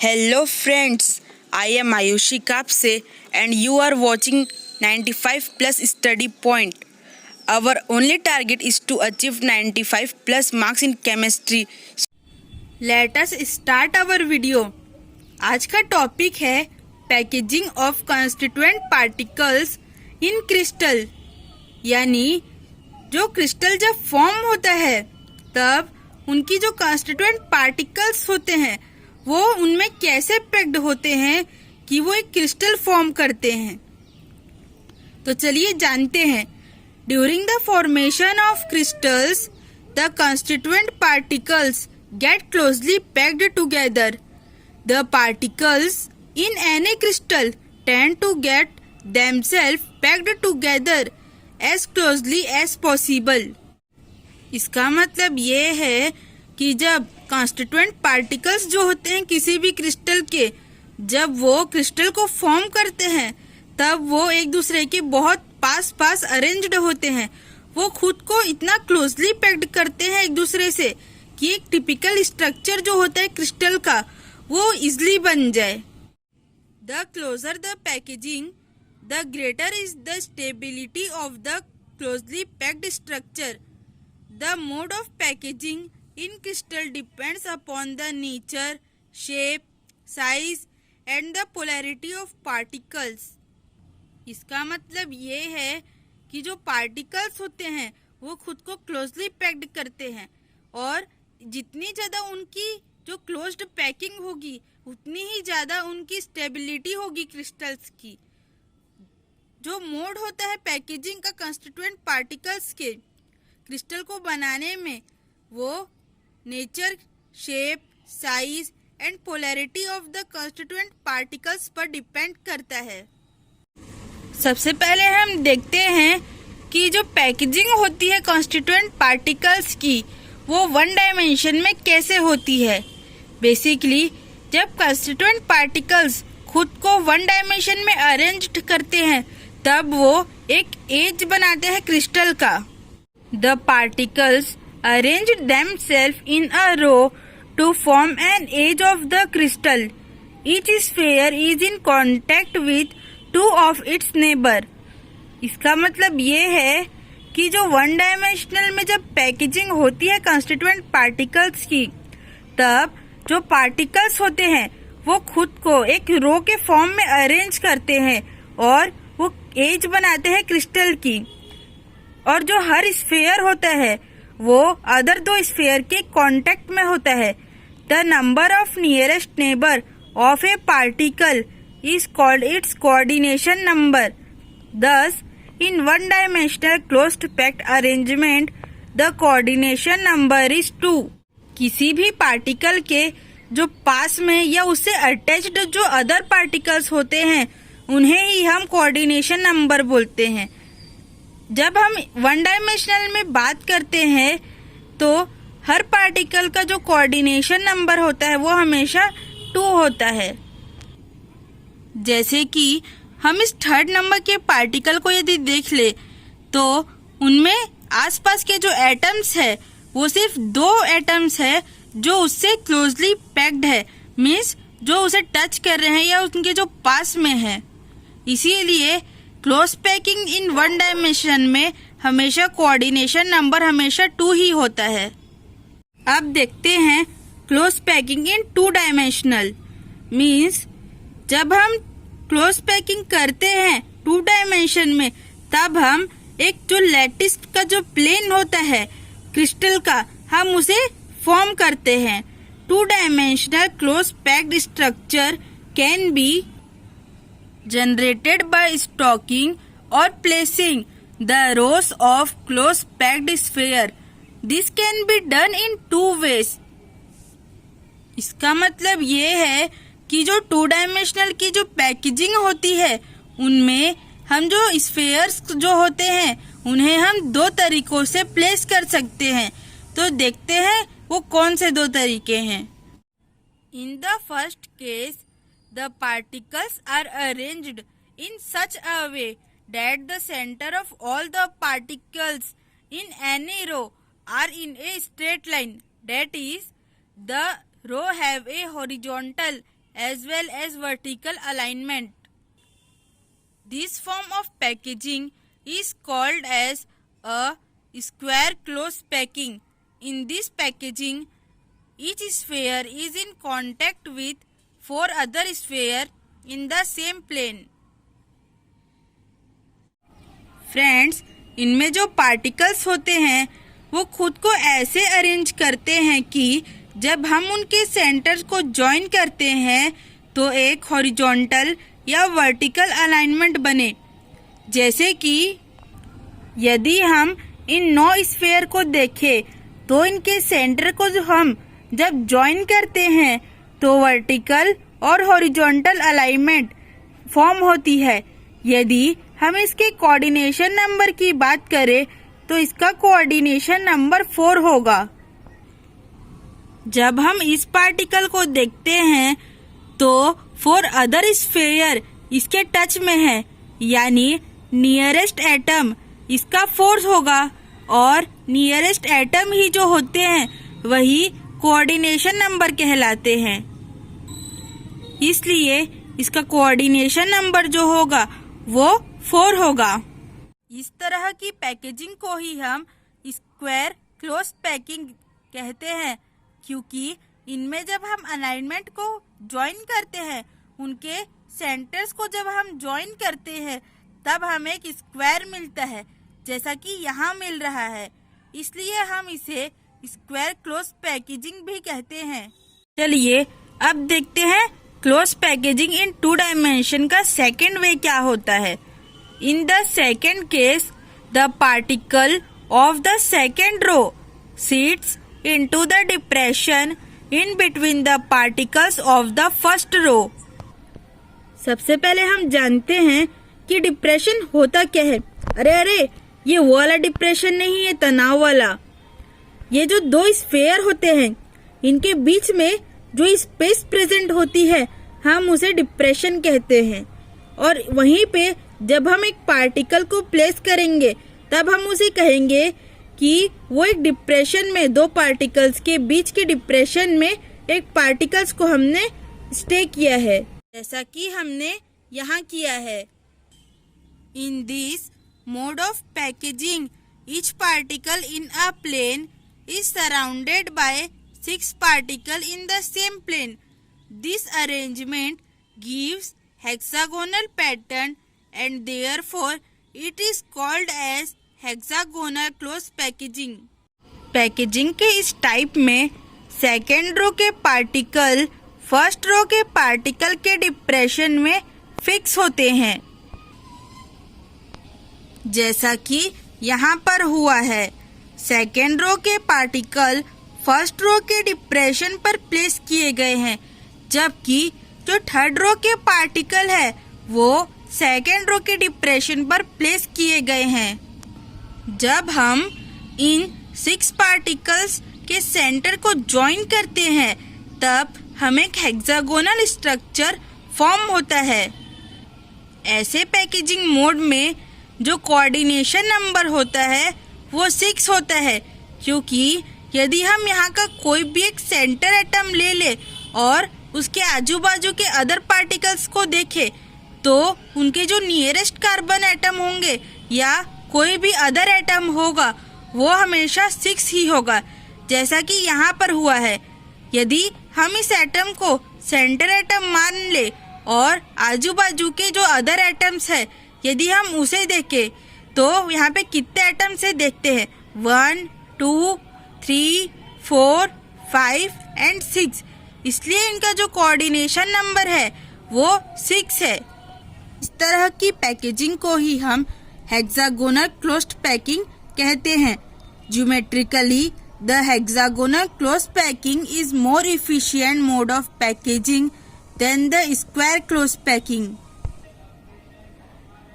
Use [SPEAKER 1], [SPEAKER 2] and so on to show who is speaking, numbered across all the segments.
[SPEAKER 1] Hello friends, I am Ayushi Kapse and you are watching 95 plus study point. Our only target is to achieve 95 plus marks in chemistry. Let us start our video. आज का topic है packaging of constituent particles in crystal, यानी जो crystal जब form होता है तब उनकी जो कॉन्स्टिट्यूएंट पार्टिकल्स होते हैं वो उनमें कैसे पैक्ड होते हैं कि वो एक क्रिस्टल फॉर्म करते हैं। तो चलिए जानते हैं। During the formation of crystals the constituent particles get closely packed together. The particles in any crystal tend to get themselves packed together as closely as possible. इसका मतलब ये है कि जब कॉन्स्टिट्यूएंट पार्टिकल्स जो होते हैं किसी भी क्रिस्टल के, जब वो क्रिस्टल को फॉर्म करते हैं तब वो एक दूसरे के बहुत पास अरेंज्ड होते हैं। वो खुद को इतना क्लोजली पैक्ड करते हैं एक दूसरे से कि एक टिपिकल स्ट्रक्चर जो होता है क्रिस्टल का वो इजली बन जाए। The closer the packaging the greater is the stability of the closely packed structure. The mode of packaging in crystal depends upon the nature, shape, size and the polarity of particles. इसका मतलब ये है कि जो particles होते हैं वो खुद को क्लोजली पैक्ड करते हैं और जितनी ज्यादा उनकी जो क्लोज्ड पैकिंग होगी उतनी ही ज्यादा उनकी स्टेबिलिटी होगी क्रिस्टल्स की। जो मोड होता है पैकेजिंग का कंस्टिट्यूएंट पार्टिकल्स के क्रिस्टल को बनाने में वो nature, shape, size and polarity of the constituent particles पर डिपेंड करता है। सबसे पहले हम देखते हैं कि जो पैकेजिंग होती है कॉन्स्टिट्यूएंट पार्टिकल्स की वो वन डायमेंशन में कैसे होती है। बेसिकली जब कंस्टिट्यूएंट पार्टिकल्स खुद को वन डायमेंशन में अरेंज्ड करते हैं तब वो एक एज बनाते हैं क्रिस्टल का। The particles arrange themselves in a row to form an edge of the crystal. Each sphere is in contact with two of its neighbour. इसका मतलब ये है कि जो वन डायमेंशनल में जब पैकेजिंग होती है कॉन्स्टिट्यूएंट पार्टिकल्स की तब जो पार्टिकल्स होते हैं वो खुद को एक रो के फॉर्म में अरेंज करते हैं और वो एज बनाते हैं क्रिस्टल की। और जो हर स्फीयर होता है वो अदर दो स्फीयर के कांटेक्ट में होता है। The number of nearest neighbour of A particle is called its coordination number. दस in one dimensional closed packed arrangement the coordination number is 2। किसी भी पार्टिकल के जो पास में या उससे अटैच्ड जो अदर पार्टिकल्स होते हैं उन्हें ही हम कोऑर्डिनेशन नंबर बोलते हैं। जब हम वन डायमेंशनल में बात करते हैं तो हर पार्टिकल का जो कोऑर्डिनेशन नंबर होता है वो हमेशा 2 होता है। जैसे कि हम इस थर्ड नंबर के पार्टिकल को यदि देख ले तो उनमें आसपास के जो एटम्स है वो सिर्फ 2 एटम्स है जो उससे क्लोजली पैक्ड है, मीन्स जो उसे टच कर रहे हैं या उनके जो पास में है। इसीलिए close packing in one dimension में हमेशा कोऑर्डिनेशन नंबर हमेशा 2 ही होता है। अब देखते हैं close packing in 2 dimensional. Means जब हम क्लोज पैकिंग करते हैं 2 डायमेंशन में तब हम एक जो लैटिस का जो प्लेन होता है क्रिस्टल का हम उसे फॉर्म करते हैं। 2 dimensional close packed structure can be generated by stacking और placing the rows of close packed sphere. This can be done in 2 ways। इसका मतलब ये है कि जो 2 डायमेंशनल की जो पैकेजिंग होती है उनमें हम जो स्फीयर्स जो होते हैं उन्हें हम 2 तरीकों से प्लेस कर सकते हैं। तो देखते हैं वो कौन से 2 तरीके हैं। In the first case the particles are arranged in such a way that the centre of all the particles in any row are in a straight line, that is the row have a horizontal as well as vertical alignment. This form of packaging is called as a square close packing. In this packaging, each sphere is in contact with 4 other spheres in the same plane. Friends, इनमें जो particles होते हैं वो खुद को ऐसे arrange करते हैं कि जब हम उनके सेंटर्स को ज्वाइन करते हैं तो एक हॉरिजॉन्टल या वर्टिकल अलाइनमेंट बने। जैसे कि यदि हम इन 9 स्फीयर को देखें तो इनके सेंटर को हम जब ज्वाइन करते हैं तो वर्टिकल और हॉरिजॉन्टल अलाइनमेंट फॉर्म होती है। यदि हम इसके कोऑर्डिनेशन नंबर की बात करें तो इसका कोऑर्डिनेशन नंबर 4 होगा। जब हम इस पार्टिकल को देखते हैं तो 4 अदर स्फीयर इसके टच में है, यानी नियरेस्ट एटम इसका फोर्स होगा और नियरेस्ट एटम ही जो होते हैं वही कोऑर्डिनेशन नंबर कहलाते हैं। इसलिए इसका कोऑर्डिनेशन नंबर जो होगा वो 4 होगा। इस तरह की पैकेजिंग को ही हम स्क्वायर क्लोज पैकिंग कहते हैं, क्योंकि इनमें जब हम अलाइनमेंट को ज्वाइन करते हैं, उनके सेंटर्स को जब हम ज्वाइन करते हैं तब हमें एक स्क्वायर मिलता है, जैसा कि यहाँ मिल रहा है। इसलिए हम इसे स्क्वायर क्लोज पैकेजिंग भी कहते हैं। चलिए अब देखते हैं क्लोज पैकेजिंग इन 2 डायमेंशन का सेकेंड वे क्या होता है। In the second case, the particle of the second row sits into the depression in between the particles of the first row. सबसे पहले हम जानते हैं कि डिप्रेशन होता क्या है। अरे ये वो वाला डिप्रेशन नहीं है, तनाव वाला। ये जो 2 स्फीयर होते हैं इनके बीच में जो स्पेस प्रेजेंट होती है हम उसे डिप्रेशन कहते हैं। और वहीं पे जब हम एक पार्टिकल को प्लेस करेंगे तब हम उसे कहेंगे कि वो एक डिप्रेशन में 2 पार्टिकल्स के बीच के डिप्रेशन में एक पार्टिकल्स को हमने स्टे किया है, जैसा कि हमने यहाँ किया है। In this mode of packaging each particle in a plane is surrounded by 6 particle in the same plane. This arrangement gives hexagonal pattern and therefore it is called as hexagonal close packaging. Packaging के इस type में second row के particle first row के particle के depression में fix होते हैं, जैसा कि यहाँ पर हुआ है। सेकेंड रो के पार्टिकल फर्स्ट रो के डिप्रेशन पर प्लेस किए गए हैं, जबकि जो थर्ड रो के पार्टिकल है वो सेकेंड रो के डिप्रेशन पर प्लेस किए गए हैं। जब हम इन 6 पार्टिकल्स के सेंटर को ज्वाइन करते हैं तब हमें एक हेक्सागोनल स्ट्रक्चर फॉर्म होता है। ऐसे पैकेजिंग मोड में जो कोऑर्डिनेशन नंबर होता है वो 6 होता है, क्योंकि यदि हम यहाँ का कोई भी एक सेंटर एटम ले ले और उसके आजू बाजू के अदर पार्टिकल्स को देखें तो उनके जो नियरेस्ट कार्बन एटम होंगे या कोई भी अदर एटम होगा वो हमेशा 6 ही होगा, जैसा कि यहाँ पर हुआ है। यदि हम इस एटम को सेंटर एटम मान ले और आजू बाजू के जो अदर एटम्स है यदि हम उसे देखें तो यहाँ पे कितने एटम्स से देखते हैं 1 2 3 4 5 एंड 6, इसलिए इनका जो कोऑर्डिनेशन नंबर है वो 6 है। इस तरह की पैकेजिंग को ही हम हेक्सागोनल क्लोज्ड पैकिंग कहते हैं। Geometrically the hexagonal closed packing is more efficient mode of packaging than the square closed packing.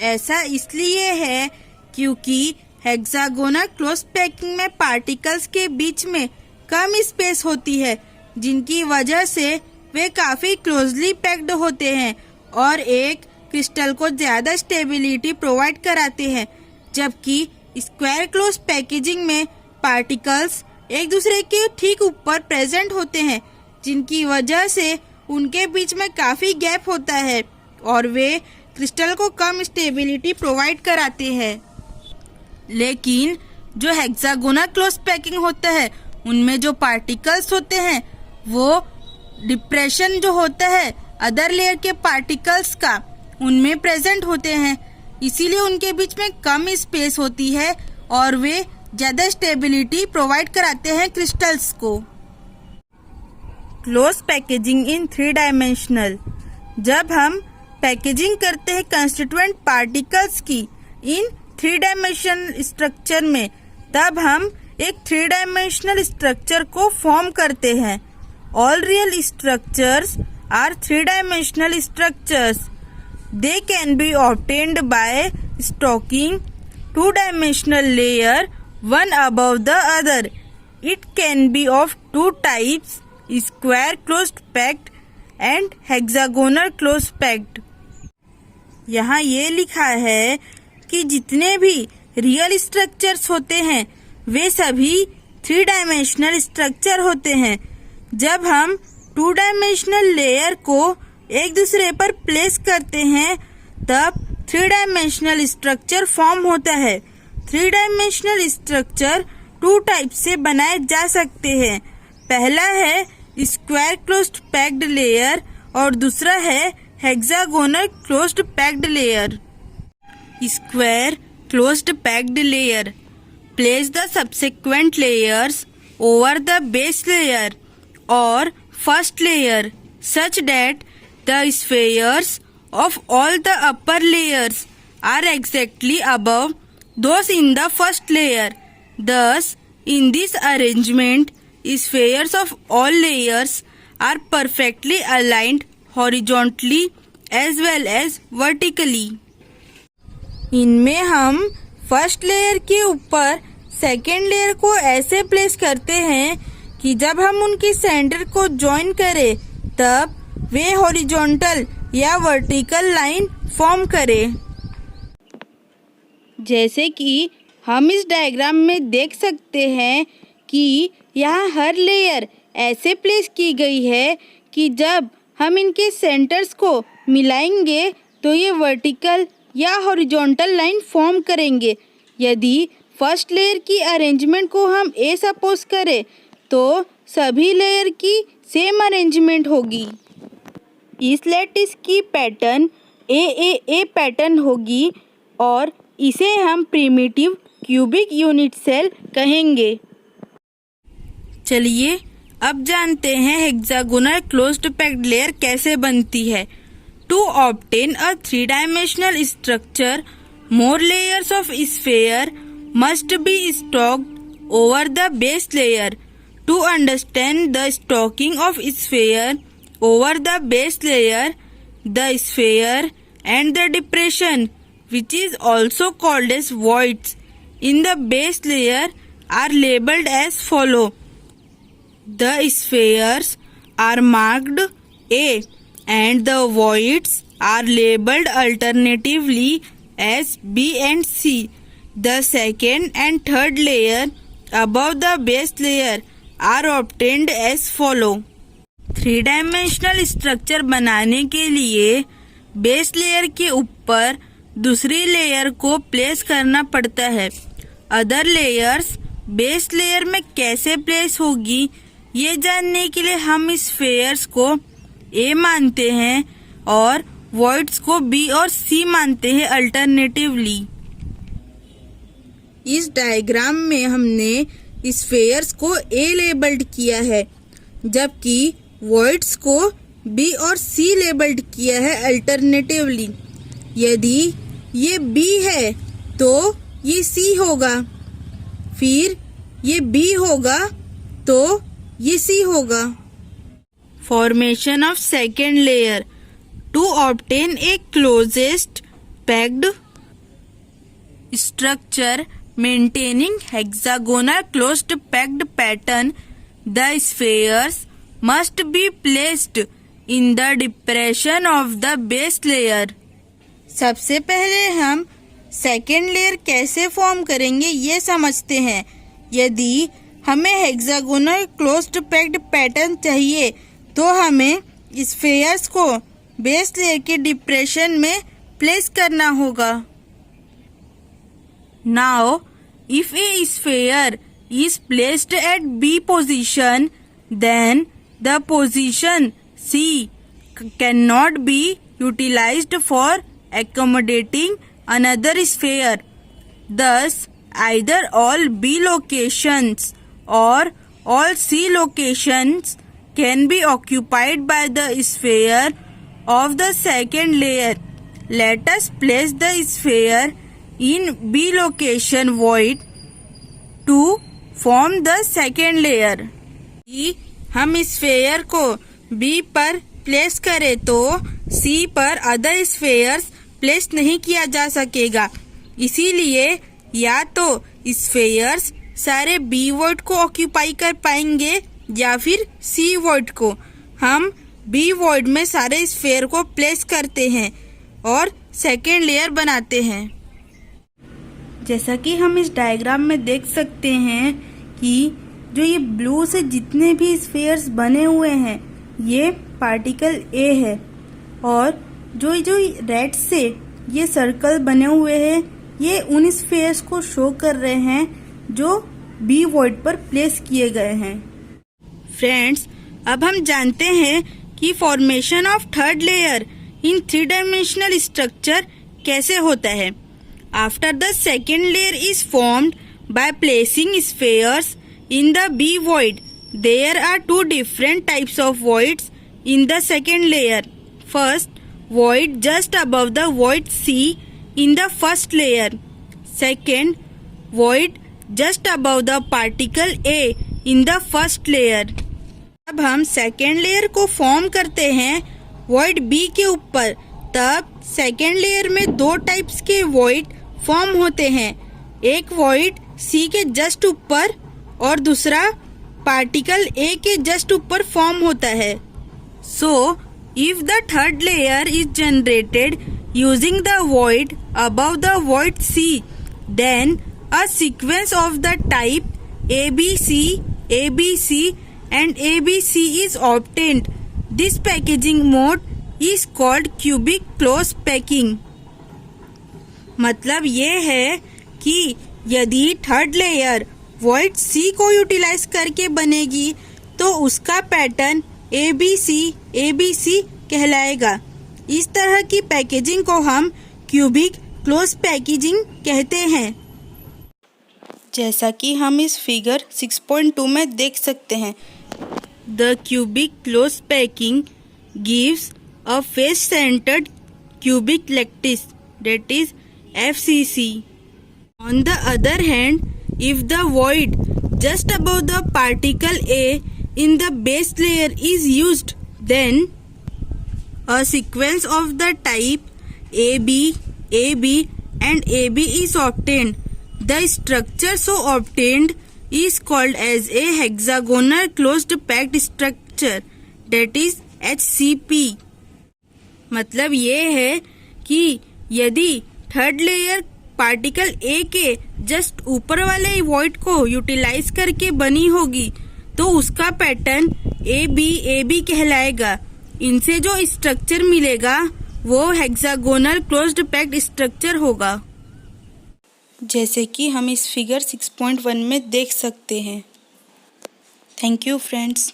[SPEAKER 1] ऐसा इसलिए है क्योंकि हेक्सागोनल क्लोज्ड पैकिंग में पार्टिकल्स के बीच में कम स्पेस होती है, जिनकी वजह से वे काफी क्लोजली पैक्ड होते हैं और एक क्रिस्टल को ज्यादा स्टेबिलिटी प्रोवाइड कराते हैं, जबकि स्क्वायर क्लोज पैकेजिंग में पार्टिकल्स एक दूसरे के ठीक ऊपर प्रेजेंट होते हैं, जिनकी वजह से उनके बीच में काफ़ी गैप होता है और वे क्रिस्टल को कम स्टेबिलिटी प्रोवाइड कराते हैं। लेकिन जो हेक्सागोनल क्लोज पैकिंग होता है उनमें जो पार्टिकल्स होते हैं वो डिप्रेशन जो होता है अदर लेयर के पार्टिकल्स का उनमें प्रेजेंट होते हैं, इसीलिए उनके बीच में कम स्पेस होती है और वे ज़्यादा स्टेबिलिटी प्रोवाइड कराते हैं क्रिस्टल्स को। क्लोज पैकेजिंग इन 3 डायमेंशनल। जब हम पैकेजिंग करते हैं कंस्टिट्यूएंट पार्टिकल्स की इन 3 डायमेंशनल स्ट्रक्चर में, तब हम एक 3 डायमेंशनल स्ट्रक्चर को फॉर्म करते हैं। All real structures are 3 dimensional structures. They can be obtained by stocking 2 dimensional layer one above the other. It can be of 2 types, square closed packed and hexagonal closed packed. यहाँ ये लिखा है कि जितने भी real structures होते हैं वे सभी 3 डायमेंशनल स्ट्रक्चर होते हैं। जब हम 2 डायमेंशनल लेयर को एक दूसरे पर प्लेस करते हैं तब 3 डायमेंशनल स्ट्रक्चर फॉर्म होता है। 3 डायमेंशनल स्ट्रक्चर 2 टाइप से बनाए जा सकते हैं। पहला है स्क्वायर क्लोज्ड पैक्ड लेयर और दूसरा है hexagonal closed packed layer. Square closed packed layer place the subsequent layers over the base layer और first layer such that the spheres of all the upper layers are exactly above those in the first layer. Thus, in this arrangement, spheres of all layers are perfectly aligned horizontally as well as vertically. इनमें हम first layer के ऊपर second layer को ऐसे place करते हैं कि जब हम उनकी सेंटर को ज्वाइन करें तब वे हॉरिजॉन्टल या वर्टिकल लाइन फॉर्म करें। जैसे कि हम इस डायग्राम में देख सकते हैं कि यहाँ हर लेयर ऐसे प्लेस की गई है कि जब हम इनके सेंटर्स को मिलाएंगे तो ये वर्टिकल या हॉरिजॉन्टल लाइन फॉर्म करेंगे। यदि फर्स्ट लेयर की अरेंजमेंट को हम ए सपोज करें तो सभी लेयर की सेम अरेंजमेंट होगी। इस लैटिस की पैटर्न ए पैटर्न होगी और इसे हम प्रिमिटिव क्यूबिक यूनिट सेल कहेंगे। चलिए अब जानते हैं हेक्सागोनल क्लोज्ड पैक्ड लेयर कैसे बनती है। To obtain a 3 dimensional structure more layers of sphere must be stocked over the base layer. To understand the stocking of sphere over the base layer, the sphere and the depression which is also called as voids in the base layer are labeled as follow. The spheres are marked A and the voids are labeled alternatively as B and C. The second and third layer above the base layer are obtained as follow. 3 dimensional structure बनाने के लिए base layer के ऊपर दूसरी layer को place करना पड़ता है। अदर लेयर्स बेस लेयर में कैसे प्लेस होगी ये जानने के लिए हम स्फेयर्स को ए मानते हैं और वॉइड्स को बी और सी मानते हैं अल्टरनेटिवली। इस डायग्राम में हमने स्फेयर्स को ए लेबल्ड किया है जबकि वॉइड्स को बी और सी लेबल्ड किया है अल्टरनेटिवली। यदि ये B है तो ये C होगा, फिर ये B होगा तो ये C होगा। Formation of second layer. To obtain a closest packed structure maintaining hexagonal closed packed pattern, the spheres must be placed in the depression of the base layer. सबसे पहले हम सेकेंड लेयर कैसे form करेंगे ये समझते हैं। यदि हमें हेक्सागोनल क्लोज्ड पैक्ड पैटर्न चाहिए तो हमें स्फेयर्स को बेस लेयर के डिप्रेशन में प्लेस करना होगा। Now if A sphere is placed at B position, then the position C cannot be utilized for accommodating another sphere. Thus, either all B locations or all C locations can be occupied by the sphere of the second layer. Let us place the sphere in B location void to form the second layer. हम sphere को B पर place करें तो C पर other spheres place नहीं किया जा सकेगा। इसीलिए या तो स्फेयर्स सारे B वॉइड को ऑक्यूपाई कर पाएंगे या फिर C वॉइड को। हम B वॉइड में सारे स्फेयर को प्लेस करते हैं और सेकेंड लेयर बनाते हैं। जैसा कि हम इस डायग्राम में देख सकते हैं कि जो ये ब्लू से जितने भी स्फेयर्स बने हुए हैं ये पार्टिकल A है और जो रेड से ये सर्कल बने हुए हैं ये उन स्फेयर्स को शो कर रहे हैं जो B वॉइड पर प्लेस किए गए हैं। फ्रेंड्स, अब हम जानते हैं कि formation of third layer in 3 dimensional structure कैसे होता है। After the second layer is formed by placing spheres in the B void, there are 2 different types of voids in the second layer. First, void just above the void C in the first layer. Second, void just above the particle A in the first layer. अब हम second layer को form करते हैं void B के ऊपर, तब second layer में 2 types के void फॉर्म होते हैं। एक वॉइड C के जस्ट ऊपर और दूसरा पार्टिकल A के जस्ट ऊपर फॉर्म होता है। So if the third layer is generated using the void above the void C, then a sequence of the type ABC, ABC and ABC is obtained. This packaging mode is called cubic close packing. मतलब ये है कि यदि third layer void C को utilise करके बनेगी तो उसका पैटर्न ABC, ABC कहलाएगा। इस तरह की पैकेजिंग को हम क्यूबिक क्लोज पैकेजिंग कहते हैं। जैसा कि हम इस फिगर 6.2 में देख सकते हैं, the cubic close packing gives a face centred cubic lattice, that is FCC. On the other hand, if the void just above the particle A in the base layer is used, then a sequence of the type AB, AB and AB is obtained. The structure so obtained is called as a hexagonal closed packed structure, that is HCP. मतलब ये है कि यदि third layer particle A के just ऊपर वाले void को utilise करके बनी होगी तो उसका पैटर्न AB कहलाएगा। इनसे जो स्ट्रक्चर मिलेगा वो हेक्सागोनल क्लोज्ड पैक्ड स्ट्रक्चर होगा, जैसे कि हम इस फिगर 6.1 में देख सकते हैं। Thank you friends.